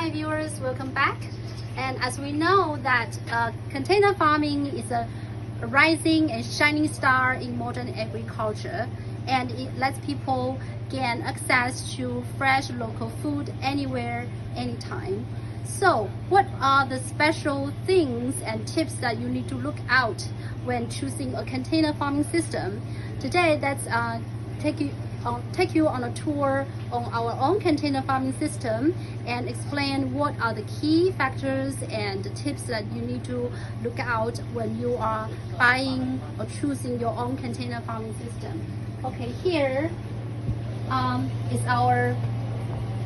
Hi viewers, welcome back. And as we know that container farming is a rising and shining star in modern agriculture, and it lets people gain access to fresh local food anywhere, anytime. So what are the special things and tips that you need to look out when choosing a container farming system? Today, let's take you on a tour on our own container farming system and explain what are the key factors and tips that you need to look out when you are buying or choosing your own container farming system. Okay, here is our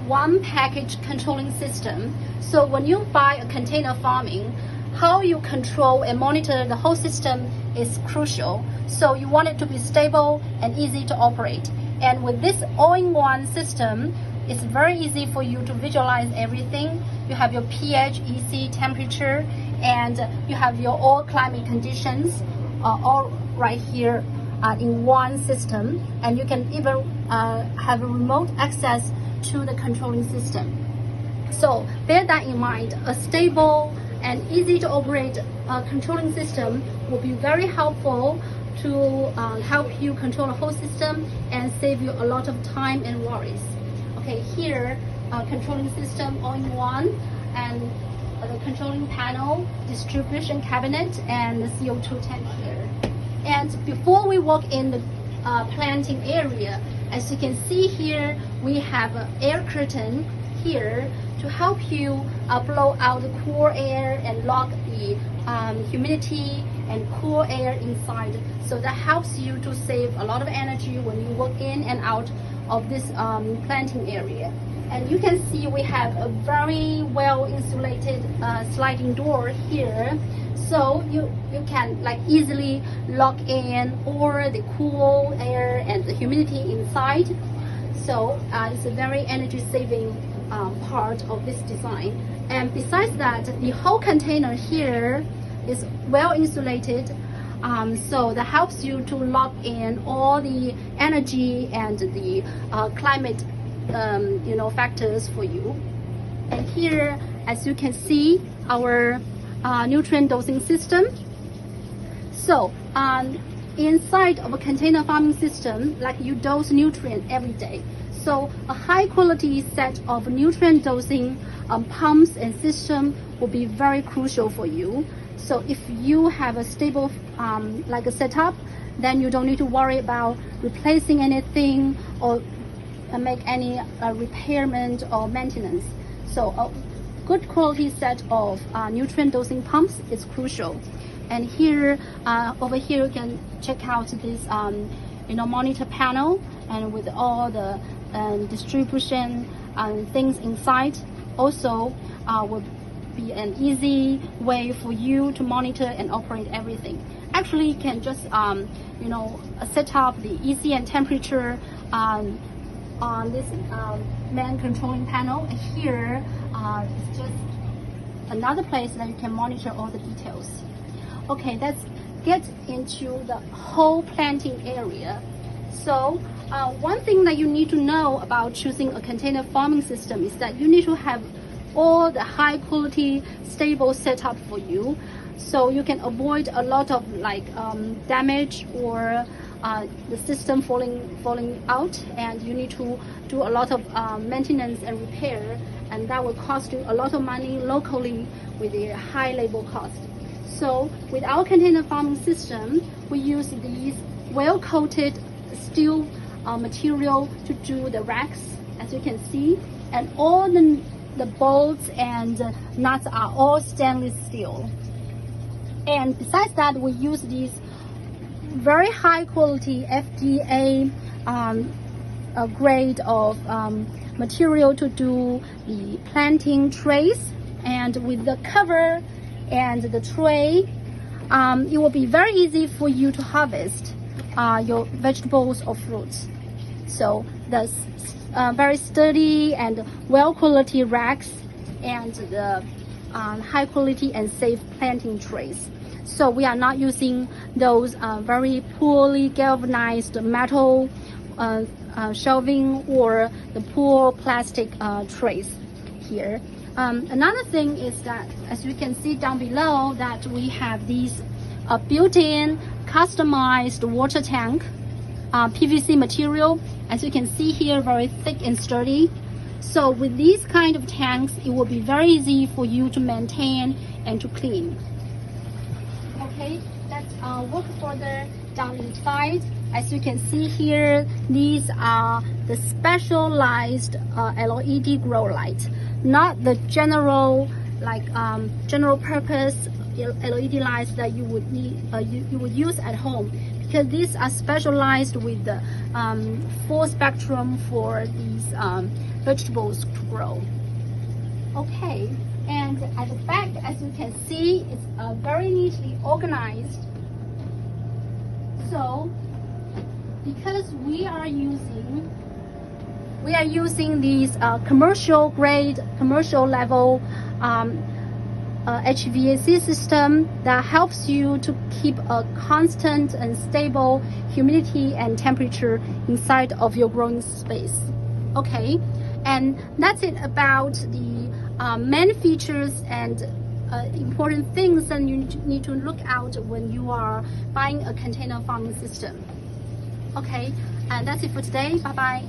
one package controlling system. So when you buy a container farming, how you control and monitor the whole system is crucial. So you want it to be stable and easy to operate. And with this all-in-one system, it's very easy for you to visualize everything. You have your pH, EC, temperature, and you have your all climate conditions all right here in one system. And you can even have a remote access to the controlling system. So bear that in mind. A stable and easy to operate controlling system will be very helpful to help you control the whole system and save you a lot of time and worries. Okay, here controlling system all in one, and the controlling panel, distribution cabinet, and the CO2 tank here. And before we walk in the planting area, as you can see here, we have an air curtain here to help you blow out the cool air and lock the humidity and cool air inside. So that helps you to save a lot of energy when you walk in and out of this planting area. And you can see we have a very well insulated sliding door here. So you can like easily lock in all the cool air and the humidity inside. So it's a very energy saving part of this design. And besides that, the whole container here is well insulated, so that helps you to lock in all the energy and the climate factors for you. And here, as you can see, our nutrient dosing system. So inside of a container farming system, like you dose nutrient every day. So a high quality set of nutrient dosing pumps and system will be very crucial for you. So if you have a stable like a setup, then you don't need to worry about replacing anything or make any repairment or maintenance. So a good quality set of nutrient dosing pumps is crucial. And here, over here, you can check out this monitor panel, and with all the distribution things inside. Also will be an easy way for you to monitor and operate everything. Actually, you can just set up the EC and temperature on this main controlling panel. And here is just another place that you can monitor all the details. Okay, let's get into the whole planting area. So one thing that you need to know about choosing a container farming system is that you need to have all the high quality stable setup for you, so you can avoid a lot of damage or the system falling out, and you need to do a lot of maintenance and repair, and that will cost you a lot of money locally with a high labor cost. So with our container farming system, we use these well coated steel material to do the racks, as you can see, and all the bolts and nuts are all stainless steel. And besides that, we use these very high quality FDA grade of material to do the planting trays. And with the cover and the tray, it will be very easy for you to harvest your vegetables or fruits. So the very sturdy and well quality racks and the high quality and safe planting trays. So we are not using those very poorly galvanized metal shelving or the poor plastic trays here. Another thing is that, as you can see down below, that we have these built-in customized water tank, PVC material. As you can see here, very thick and sturdy. So with these kind of tanks, it will be very easy for you to maintain and to clean. Okay, let's walk further down inside. As you can see here, these are the specialized LED grow light, not the general general purpose LED lights that you would need you would use at home, because these are specialized with the full spectrum for these vegetables to grow. Okay, and at the back, as you can see, it's very neatly organized. So because we are using these commercial grade, commercial level HVAC system that helps you to keep a constant and stable humidity and temperature inside of your growing space. Okay, and that's it about the main features and important things that you need to look out when you are buying a container farming system. Okay, and that's it for today. Bye bye.